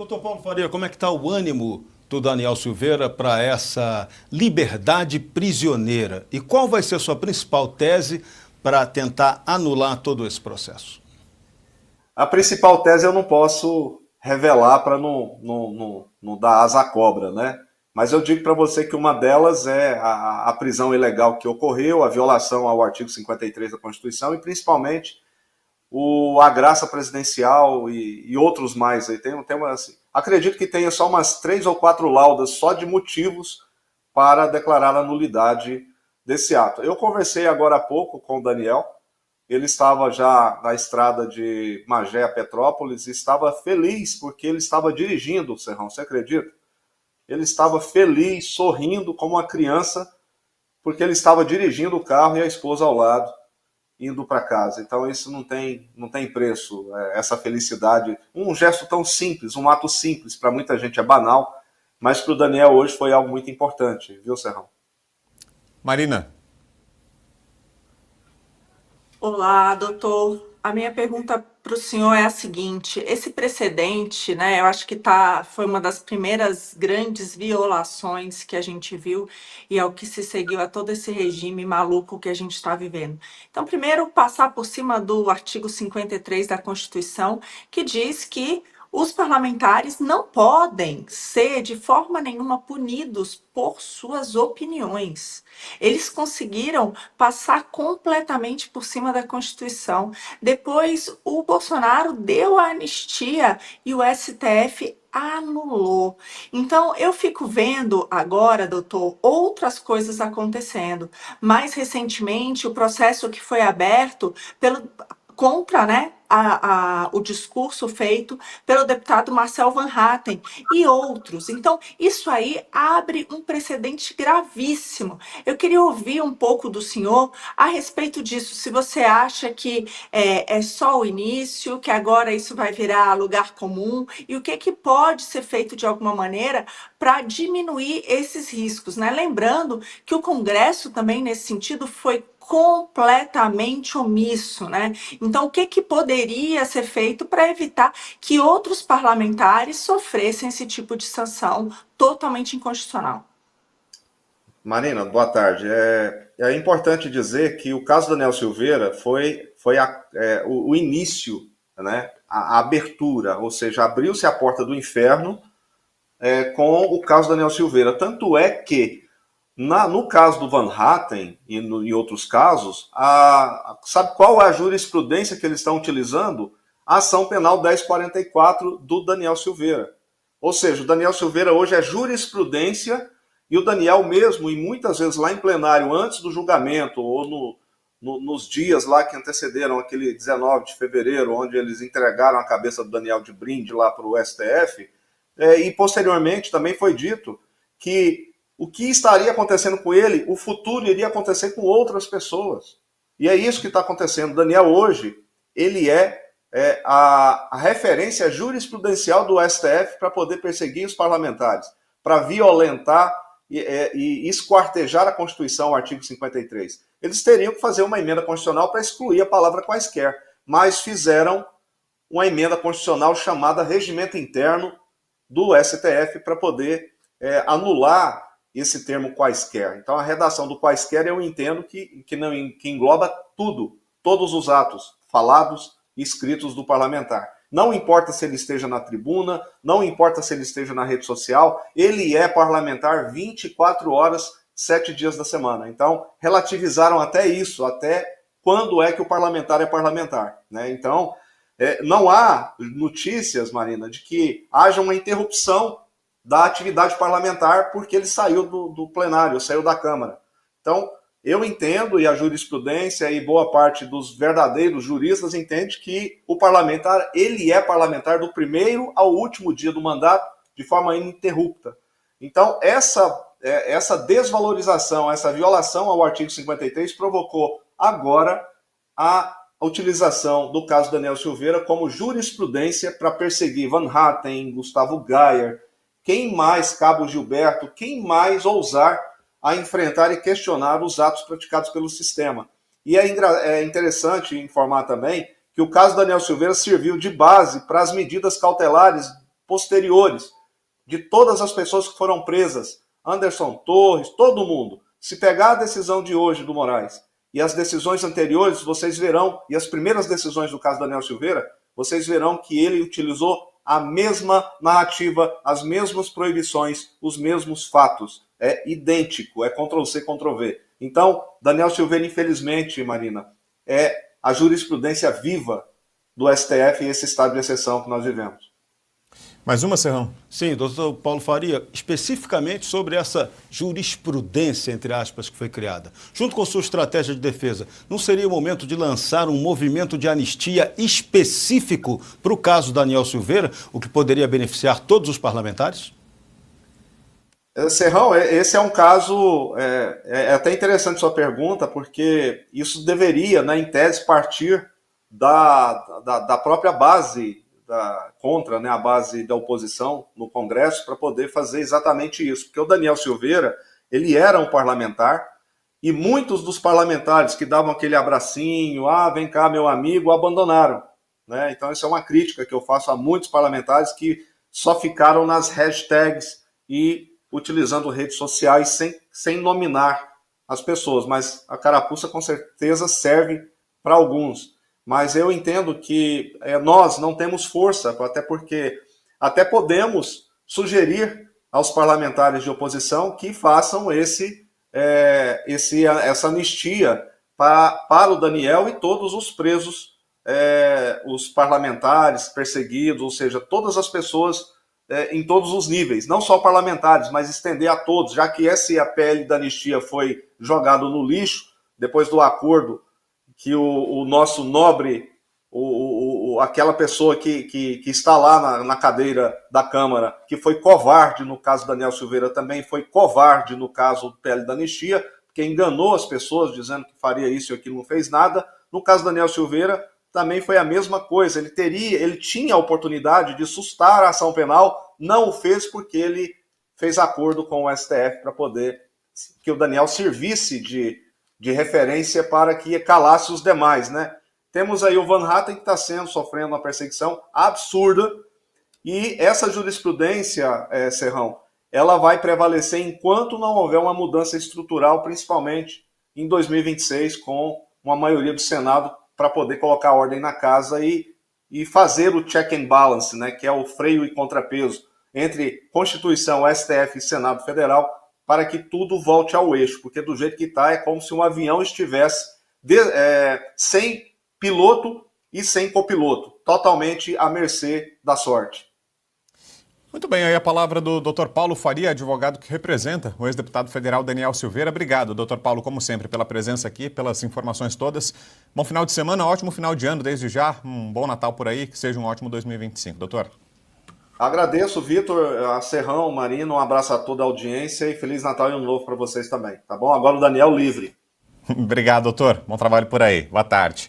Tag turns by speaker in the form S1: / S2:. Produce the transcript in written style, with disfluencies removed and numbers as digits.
S1: Doutor Paulo Faria, como é que está o ânimo do Daniel Silveira para essa liberdade prisioneira? E qual vai ser a sua principal tese para tentar anular todo esse processo?
S2: A principal tese eu não posso revelar para não dar asa à cobra, né? Mas eu digo para você que uma delas é a prisão ilegal que ocorreu, a violação ao artigo 53 da Constituição e principalmente a graça presidencial e outros mais. Aí assim, acredito que tenha só umas 3 ou 4 laudas só de motivos para declarar a nulidade desse ato. Eu conversei agora há pouco com o Daniel, ele estava já na estrada de Magé a Petrópolis e estava feliz porque ele estava dirigindo o Serrão, você acredita? Ele estava feliz, sorrindo como uma criança, porque ele estava dirigindo o carro e a esposa ao lado, indo para casa. Então isso não tem preço, essa felicidade. Um gesto tão simples, um ato simples, para muita gente é banal, mas para o Daniel hoje foi algo muito importante, viu, Serrão?
S3: Marina,
S4: Olá, doutor. A minha pergunta para o senhor é a seguinte: esse precedente, né? Eu acho que foi uma das primeiras grandes violações que a gente viu e é o que se seguiu a todo esse regime maluco que a gente está vivendo. Então, primeiro, passar por cima do artigo 53 da Constituição, que diz que os parlamentares não podem ser de forma nenhuma punidos por suas opiniões. Eles conseguiram passar completamente por cima da Constituição. Depois, o Bolsonaro deu a anistia e o STF anulou. Então, eu fico vendo agora, doutor, outras coisas acontecendo. Mais recentemente, o processo que foi aberto contra, né, o discurso feito pelo deputado Marcel Van Hatten e outros. Então, isso aí abre um precedente gravíssimo. Eu queria ouvir um pouco do senhor a respeito disso. Se você acha que é só o início, que agora isso vai virar lugar comum, e o que pode ser feito de alguma maneira para diminuir esses riscos, né? Lembrando que o Congresso também, nesse sentido, foi completamente omisso, né? Então, o que poderia ser feito para evitar que outros parlamentares sofressem esse tipo de sanção totalmente inconstitucional?
S2: Marina, boa tarde. É importante dizer que o caso Daniel Silveira foi o início, né, a abertura, ou seja, abriu-se a porta do inferno com o caso Daniel Silveira. Tanto é que, no caso do Van Hatten e em outros casos, sabe qual é a jurisprudência que eles estão utilizando? A ação penal 1044 do Daniel Silveira. Ou seja, o Daniel Silveira hoje é jurisprudência e o Daniel mesmo, e muitas vezes lá em plenário, antes do julgamento, ou nos dias lá que antecederam aquele 19 de fevereiro, onde eles entregaram a cabeça do Daniel de brinde lá para o STF, e posteriormente também foi dito que o que estaria acontecendo com ele, o futuro iria acontecer com outras pessoas. E é isso que está acontecendo. Daniel hoje, ele é a referência jurisprudencial do STF para poder perseguir os parlamentares, para violentar e esquartejar a Constituição, o artigo 53. Eles teriam que fazer uma emenda constitucional para excluir a palavra quaisquer, mas fizeram uma emenda constitucional chamada Regimento Interno do STF para poder anular esse termo quaisquer. Então, a redação do quaisquer eu entendo que engloba tudo, todos os atos falados e escritos do parlamentar. Não importa se ele esteja na tribuna, não importa se ele esteja na rede social, ele é parlamentar 24 horas, 7 dias da semana. Então, relativizaram até isso, até quando é que o parlamentar é parlamentar, né? Então, não há notícias, Marina, de que haja uma interrupção da atividade parlamentar porque ele saiu do plenário, saiu da Câmara. Então, eu entendo, e a jurisprudência e boa parte dos verdadeiros juristas entende que o parlamentar, ele é parlamentar do primeiro ao último dia do mandato, de forma ininterrupta. Então, essa desvalorização, essa violação ao artigo 53 provocou agora a utilização do caso Daniel Silveira como jurisprudência para perseguir Van Hatten, Gustavo Gayer, quem mais, Cabo Gilberto, quem mais ousar a enfrentar e questionar os atos praticados pelo sistema. E é interessante informar também que o caso Daniel Silveira serviu de base para as medidas cautelares posteriores, de todas as pessoas que foram presas, Anderson Torres, todo mundo. Se pegar a decisão de hoje do Moraes e as decisões anteriores, vocês verão, e as primeiras decisões do caso Daniel Silveira, vocês verão que ele utilizou a mesma narrativa, as mesmas proibições, os mesmos fatos. É idêntico, é Ctrl-C, Ctrl-V. Então, Daniel Silveira, infelizmente, Marina, é a jurisprudência viva do STF e esse estado de exceção que nós vivemos.
S3: Mais uma, Serrão?
S1: Sim, doutor Paulo Faria, especificamente sobre essa jurisprudência, entre aspas, que foi criada. Junto com sua estratégia de defesa, não seria o momento de lançar um movimento de anistia específico para o caso Daniel Silveira, o que poderia beneficiar todos os parlamentares?
S2: Serrão, esse é um caso, é até interessante sua pergunta, porque isso deveria, né, em tese, partir da própria base contra, né, a base da oposição no Congresso para poder fazer exatamente isso. Porque o Daniel Silveira, ele era um parlamentar e muitos dos parlamentares que davam aquele abracinho, vem cá, meu amigo, abandonaram. Né? Então, isso é uma crítica que eu faço a muitos parlamentares que só ficaram nas hashtags e utilizando redes sociais sem nominar as pessoas. Mas a carapuça, com certeza, serve para alguns. Mas eu entendo que nós não temos força, até porque até podemos sugerir aos parlamentares de oposição que façam essa anistia para o Daniel e todos os presos, os parlamentares perseguidos, ou seja, todas as pessoas em todos os níveis, não só parlamentares, mas estender a todos, já que essa PL da anistia foi jogado no lixo, depois do acordo que o nosso nobre, aquela pessoa que está lá na cadeira da Câmara, que foi covarde no caso Daniel Silveira, também foi covarde no caso do PL da anistia, porque enganou as pessoas dizendo que faria isso e aquilo, não fez nada. No caso Daniel Silveira, também foi a mesma coisa. Ele tinha a oportunidade de sustar a ação penal, não o fez porque ele fez acordo com o STF para poder que o Daniel servisse de referência para que calasse os demais, né? Temos aí o Van Hatten que está sofrendo uma perseguição absurda e essa jurisprudência, Serrão, ela vai prevalecer enquanto não houver uma mudança estrutural, principalmente em 2026, com uma maioria do Senado para poder colocar ordem na casa e fazer o check and balance, né, que é o freio e contrapeso entre Constituição, STF e Senado Federal, para que tudo volte ao eixo, porque do jeito que está é como se um avião estivesse sem piloto e sem copiloto, totalmente à mercê da sorte.
S3: Muito bem, aí a palavra do Dr. Paulo Faria, advogado que representa o ex-deputado federal Daniel Silveira. Obrigado, Dr. Paulo, como sempre, pela presença aqui, pelas informações todas. Bom final de semana, ótimo final de ano desde já, um bom Natal por aí, que seja um ótimo 2025. Doutor.
S2: Agradeço, Vitor, a Serrão, Marino, um abraço a toda a audiência e Feliz Natal e Ano Novo para vocês também, tá bom? Agora o Daniel livre.
S3: Obrigado, doutor. Bom trabalho por aí. Boa tarde.